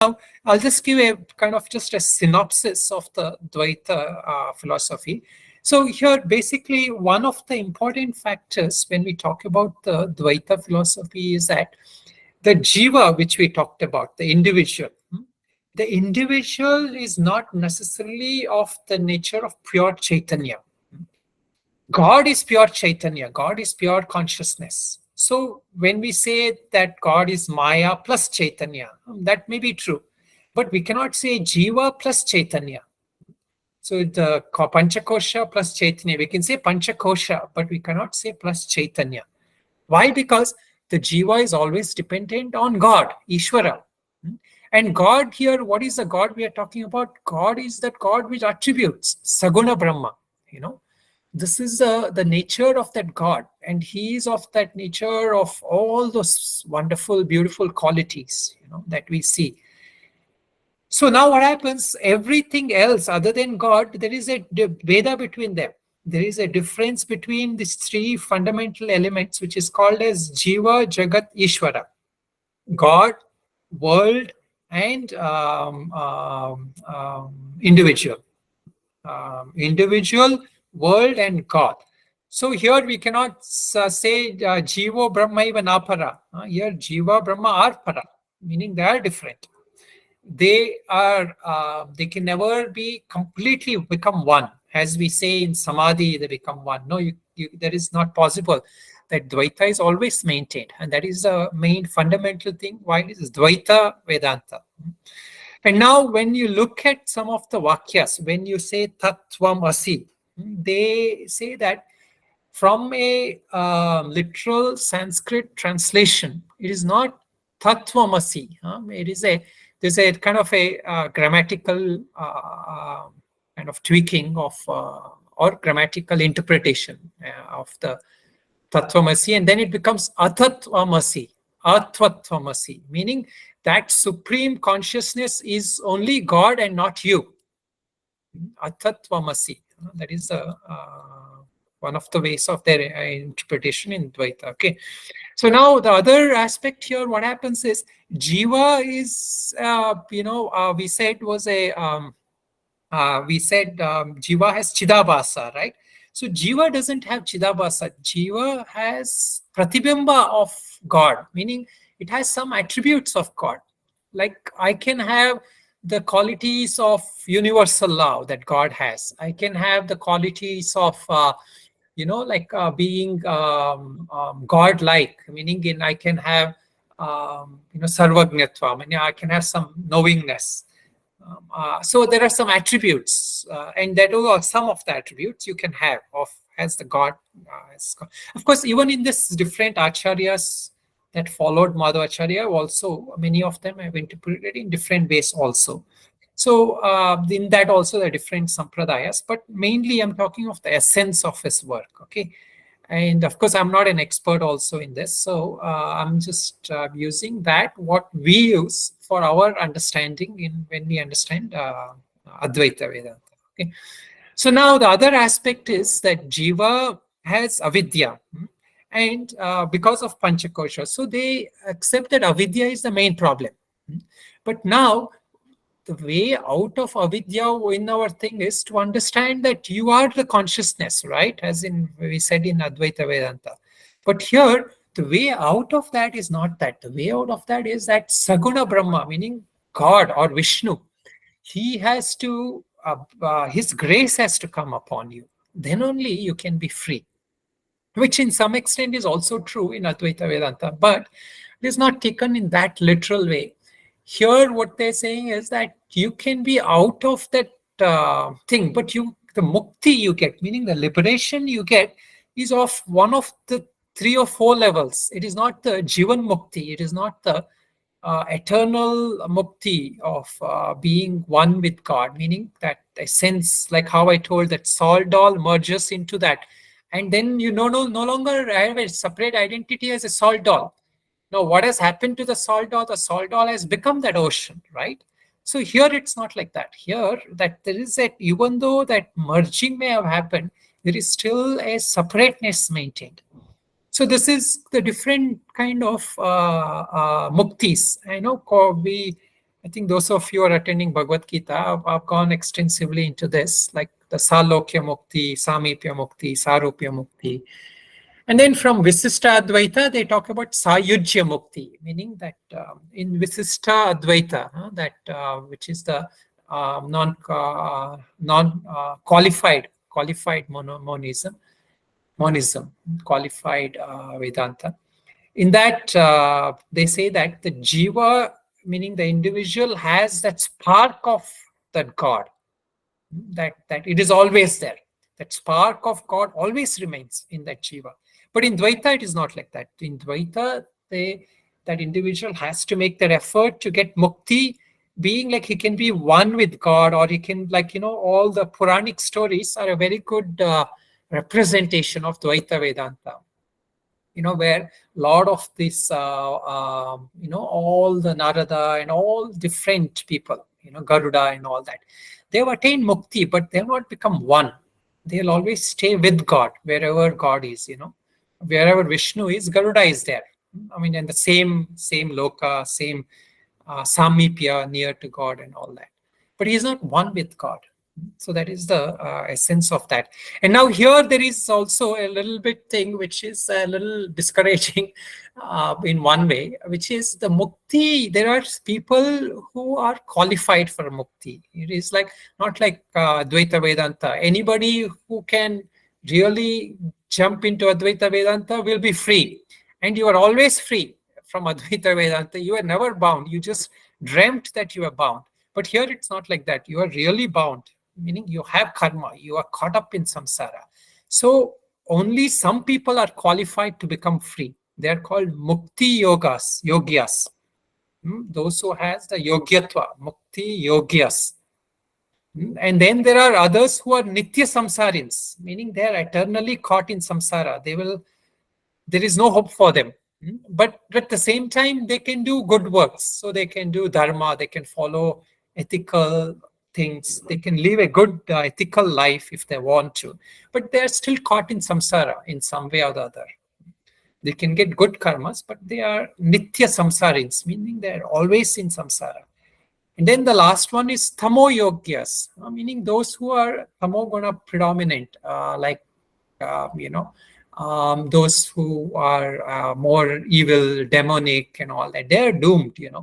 Now, I'll just give a kind of just a synopsis of the Dvaita philosophy. So here, basically, one of the important factors when we talk about the Dvaita philosophy is that the jiva, which we talked about, the individual is not necessarily of the nature of pure Chaitanya. God is pure Chaitanya. God is pure consciousness. So when we say that God is Maya plus Chaitanya, that may be true. But we cannot say Jiva plus Chaitanya. So the Panchakosha plus Chaitanya. We can say Panchakosha, but we cannot say plus Chaitanya. Why? Because the Jiva is always dependent on God, Ishvara. And God here, what is the God we are talking about? God is that God which attributes, Saguna Brahma, This is the nature of that God, and he is of that nature of all those wonderful, beautiful qualities, that we see. So now what happens? Everything else other than God, there is a Veda between them. There is a difference between these three fundamental elements, which is called as Jiva, Jagat, Ishvara. God, world, and individual. Individual, world, and God. So here we cannot say Jiva Brahma even apara. Here Jiva Brahma are para, meaning they are different. They can never be completely become one. As we say in Samadhi, they become one. No, that is not possible. That Dvaita is always maintained. And that is the main fundamental thing why it is Dvaita Vedanta. And now when you look at some of the Vakyas, when you say Tattvam Asi, they say that from a literal Sanskrit translation, it is not Tattvam Asi. There's a kind of a grammatical kind of tweaking of or grammatical interpretation of the Tattvamasi, and then it becomes Atatvamasi, Atvatvamasi, meaning that supreme consciousness is only God and not you. Atatvamasi. That is one of the ways of their interpretation in Dvaita. Okay. So now the other aspect here, what happens is Jiva is, we said was a, Jiva has Chidabhasa, right? So Jiva doesn't have Chidabhasa. Jiva has Pratibimba of God, meaning it has some attributes of God. Like I can have the qualities of universal love that God has. I can have the qualities of, being God-like, meaning I can have, sarvagnatva, meaning I can have some knowingness. So there are some attributes, and that are some of the attributes you can have of as the God. Of course, even in this different acharyas that followed Madhavacharya, also many of them have interpreted in different ways also. So in that also there are different sampradayas, but mainly I'm talking of the essence of his work. Okay. And of course, I'm not an expert also in this. So I'm just using that, what we use for our understanding when we understand Advaita Vedanta. Okay. So now the other aspect is that Jiva has avidya. And because of Panchakosha. So they accept that avidya is the main problem. But now the way out of avidya in our thing is to understand that you are the consciousness, right? As in we said in Advaita Vedanta. But here, the way out of that is not that. The way out of that is that Saguna Brahma, meaning God or Vishnu. He has to, his grace has to come upon you. Then only you can be free. Which in some extent is also true in Advaita Vedanta, but it is not taken in that literal way. Here, what they're saying is that you can be out of that thing, but the mukti you get, meaning the liberation you get, is of one of the 3 or 4 levels. It is not the Jivan Mukti. It is not the eternal mukti of being one with God, meaning that essence, like how I told that salt doll merges into that. And then you no longer have a separate identity as a salt doll. Now, what has happened to the salt doll? The salt doll has become that ocean, right? So here it's not like that. Here, that there is that, even though that merging may have happened, there is still a separateness maintained. So this is the different kind of muktis. I know we I think those of you who are attending Bhagavad Gita, I've gone extensively into this, like the Salokya Mukti, Samipya Mukti, Sarupya Mukti. And then from Visishta Advaita, they talk about Sayujya Mukti, meaning that in Visishta Advaita, which is the qualified monism, qualified Vedanta. In that, they say that the jiva, meaning the individual, has that spark of that God, that it is always there. That spark of God always remains in that jiva. But in Dvaita, it is not like that. In Dvaita, that individual has to make that effort to get mukti, being like he can be one with God, or he can, like, all the Puranic stories are a very good representation of Dvaita Vedanta. Where a lot of this, all the Narada and all different people, Garuda and all that, they've attained mukti, but they've not become one. They'll always stay with God, wherever God is, wherever Vishnu is, Garuda is there. And the same loka, same samipya, near to God and all that. But he is not one with God. So that is the essence of that. And now here there is also a little bit thing which is a little discouraging in one way, which is the mukti. There are people who are qualified for mukti. It is like not like Dvaita Vedanta. Anybody who can really jump into Advaita Vedanta will be free. And you are always free from Advaita Vedanta. You are never bound. You just dreamt that you are bound. But here it's not like that. You are really bound, meaning you have karma. You are caught up in samsara. So only some people are qualified to become free. They are called mukti yogyas. Those who has the yogyatva, mukti yogyas. And then there are others who are nitya samsarins, meaning they are eternally caught in samsara. There is no hope for them. But at the same time, they can do good works. So they can do dharma, they can follow ethical things, they can live a good ethical life if they want to. But they are still caught in samsara in some way or the other. They can get good karmas, but they are nitya samsarins, meaning they are always in samsara. And then the last one is tamo yogyas, meaning those who are tamoguna predominant, those who are more evil, demonic and all that. They are doomed, in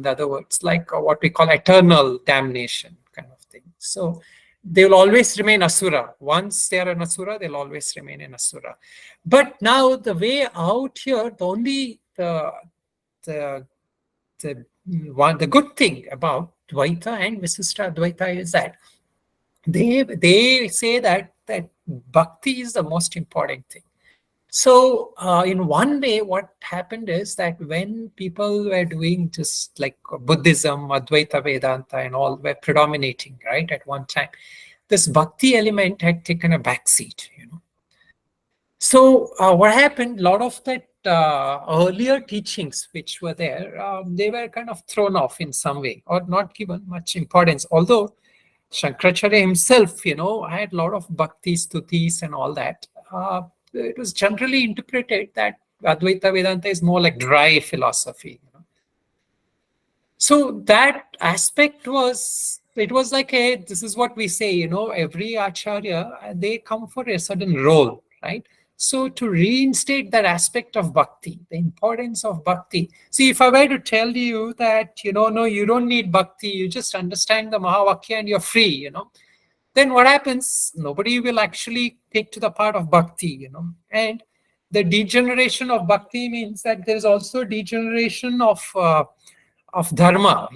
other words, like what we call eternal damnation kind of thing. So they will always remain asura. Once they are an asura, they'll always remain an asura. But now the way out here, the good thing about Dvaita and Visishta Advaita is that they say that bhakti is the most important thing. So in one way, what happened is that when people were doing just like Buddhism, Advaita Vedanta and all were predominating, right, at one time, this bhakti element had taken a backseat, So what happened, a lot of that earlier teachings which were there, they were kind of thrown off in some way or not given much importance. Although Shankaracharya himself, had a lot of bhakti stutis and all that. It was generally interpreted that Advaita Vedanta is more like dry philosophy. So that aspect was like this is what we say, every acharya, they come for a certain role, right? So to reinstate that aspect of bhakti, the importance of bhakti. See, if I were to tell you that, no, you don't need bhakti, you just understand the Mahavakya and you're free, then what happens? Nobody will actually take to the part of bhakti, And the degeneration of bhakti means that there is also degeneration of dharma,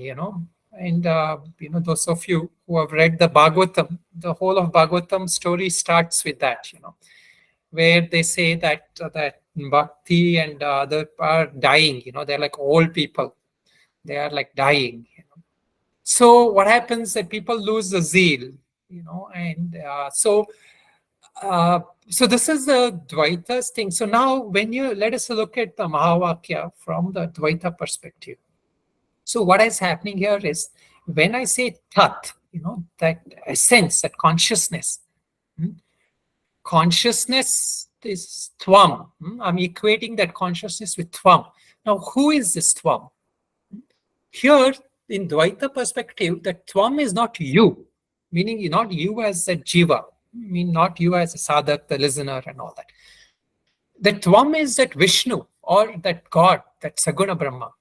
And, those of you who have read the Bhagavatam, the whole of Bhagavatam story starts with that, where they say that bhakti and other are dying, they're like old people. They are like dying, So what happens that people lose the zeal, and so this is the Dvaita's thing. So now let us look at the Mahavakya from the Dvaita perspective. So what is happening here is when I say tat, that essence, that consciousness, consciousness is tvam. I'm equating that consciousness with tvam. Now, who is this tvam? Here, in Dvaita perspective, the Tvam is not you, meaning not you as a jiva, not you as a sadhak, the listener, and all that. The Tvam is that Vishnu or that God, that Saguna Brahma.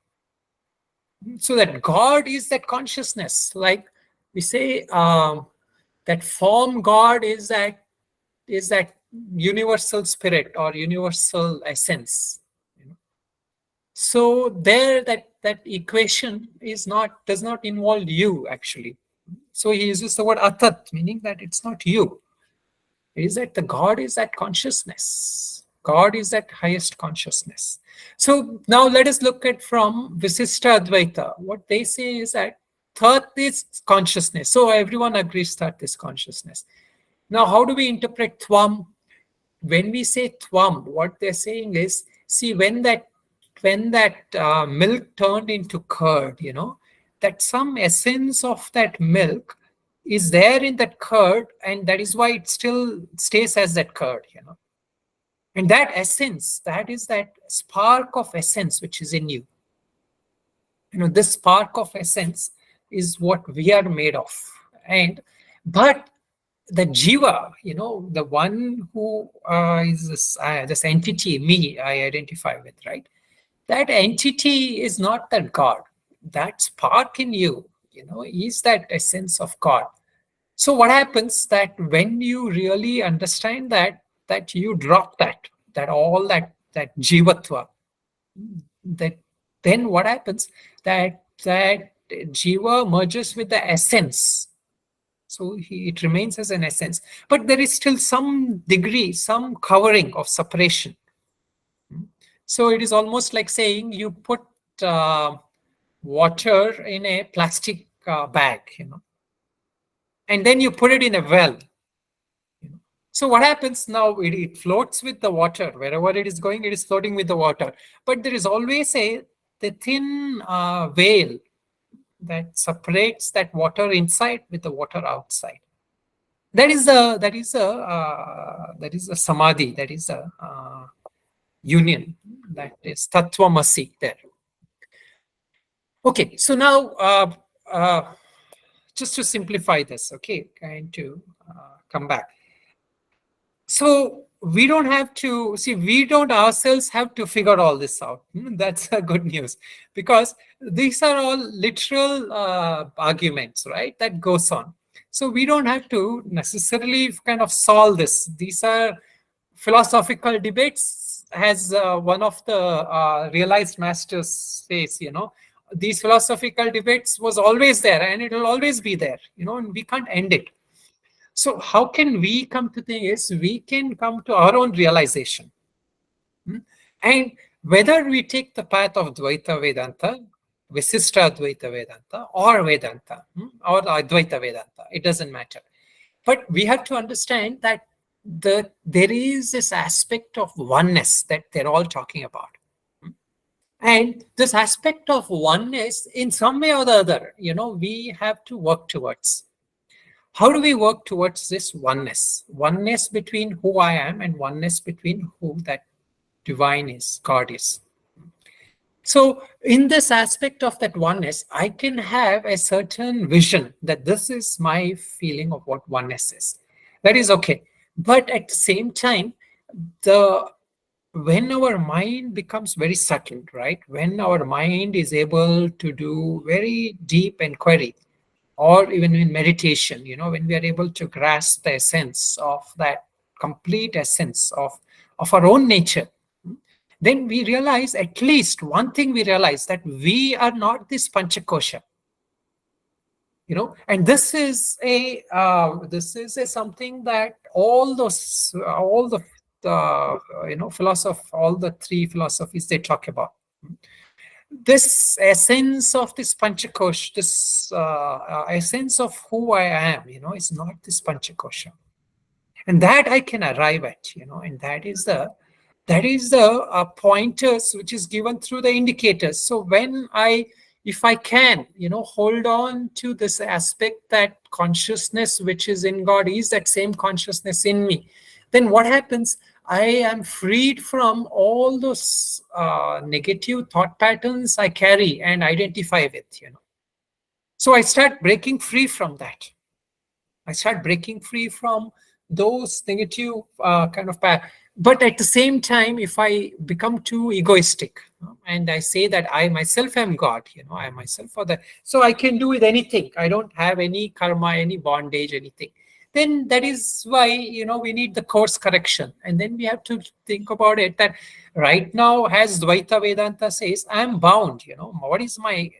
So that God is that consciousness. Like we say, that form God is that universal spirit or universal essence. So there, that equation does not involve you actually. So he uses the word atat, meaning that it's not you. It is that the God is that consciousness. God is that highest consciousness. So now let us look at from Visishta Advaita. What they say is that Tat is consciousness. So everyone agrees Tat is consciousness. Now, how do we interpret Tvam? When we say Tvam, what they're saying is, see, when that milk turned into curd, that some essence of that milk is there in that curd, and that is why it still stays as that curd, And that essence, that is that spark of essence which is in you. This spark of essence is what we are made of. But the jiva, the one who is this entity, me, I identify with, right? That entity is not that God. That spark in you, is that essence of God. So what happens that when you really understand that you drop that jivatva, then what happens that jiva merges with the essence. So it remains as an essence, but there is still some degree, some covering of separation. So it is almost like saying you put water in a plastic bag, and then you put it in a well. So what happens now? It floats with the water. Wherever it is going, it is floating with the water. But there is always the thin veil that separates that water inside with the water outside. That is a samadhi. That is a union. That is tattvamasi there. Okay, so now just to simplify this, okay, going to come back. So we don't have to we don't ourselves have to figure all this out. That's a good news, because these are all literal arguments, right? That goes on. So we don't have to necessarily kind of solve this. These are philosophical debates, as one of the realized masters says, these philosophical debates was always there and it will always be there, and we can't end it. So how can we come to this? We can come to our own realization. And whether we take the path of Dvaita Vedanta, Visishta Advaita Vedanta, or Vedanta, or Advaita Vedanta, it doesn't matter. But we have to understand that there is this aspect of oneness that they're all talking about. And this aspect of oneness, in some way or the other, we have to work towards. How do we work towards this oneness? Oneness between who I am and oneness between who that divine is, God is. So in this aspect of that oneness, I can have a certain vision that this is my feeling of what oneness is. That is okay. But at the same time, when our mind becomes very subtle, right? When our mind is able to do very deep inquiry, or even in meditation, when we are able to grasp the essence of that complete essence of our own nature, then we realize, at least one thing we realize, that we are not this panchakosha. And this is something that all the all the three philosophies they talk about. This essence of this panchakosha, this essence of who I am, is not this panchakosha, and that I can arrive at, and that is the pointers which is given through the indicators. So if I can, hold on to this aspect that consciousness which is in God is that same consciousness in me, then what happens? I am freed from all those negative thought patterns I carry and identify with, So I start breaking free from that. I start breaking free from those negative but at the same time, if I become too egoistic, and I say that I myself am God, I myself for that, so I can do with anything. I don't have any karma, any bondage, anything. Then that is why we need the course correction, and then we have to think about it that right now, as Dvaita Vedanta says, I am bound. What is my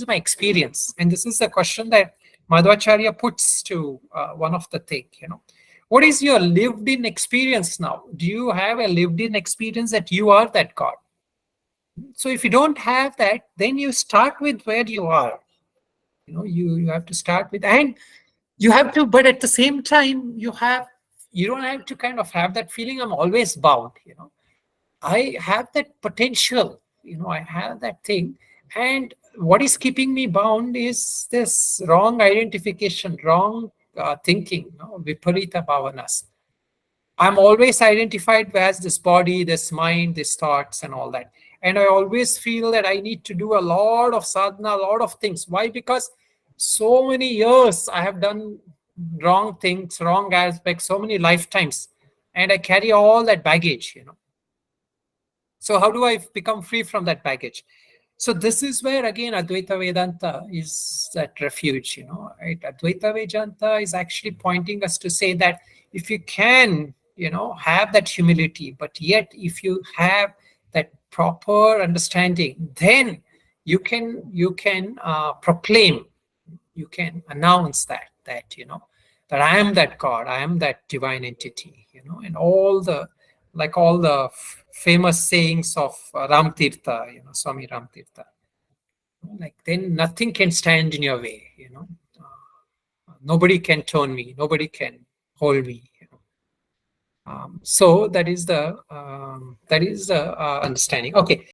experience? And this is the question that Madhavacharya puts to one of the thing, What is your lived in experience now? Do you have a lived in experience that you are that God? So if you don't have that, then you start with where you are. You have to start with, and you have to, but at the same time, you don't have to kind of have that feeling I'm always bound. I have that potential, I have that thing. And what is keeping me bound is this wrong identification, wrong thinking, viparita bhavanas. I'm always identified as this body, this mind, these thoughts, and all that. And I always feel that I need to do a lot of sadhana, a lot of things. Why? Because so many years I have done wrong things, wrong aspects, so many lifetimes. And I carry all that baggage, So how do I become free from that baggage? So this is where, again, Advaita Vedanta is that refuge, right? Advaita Vedanta is actually pointing us to say that if you can, have that humility, but yet if you have that proper understanding, then you can proclaim, you can announce that that I am that God, I am that divine entity, and all the famous sayings of Ram Tirtha, Swami Ram Tirtha. Like, then nothing can stand in your way, nobody can turn me, nobody can hold me. So that is the understanding. Okay.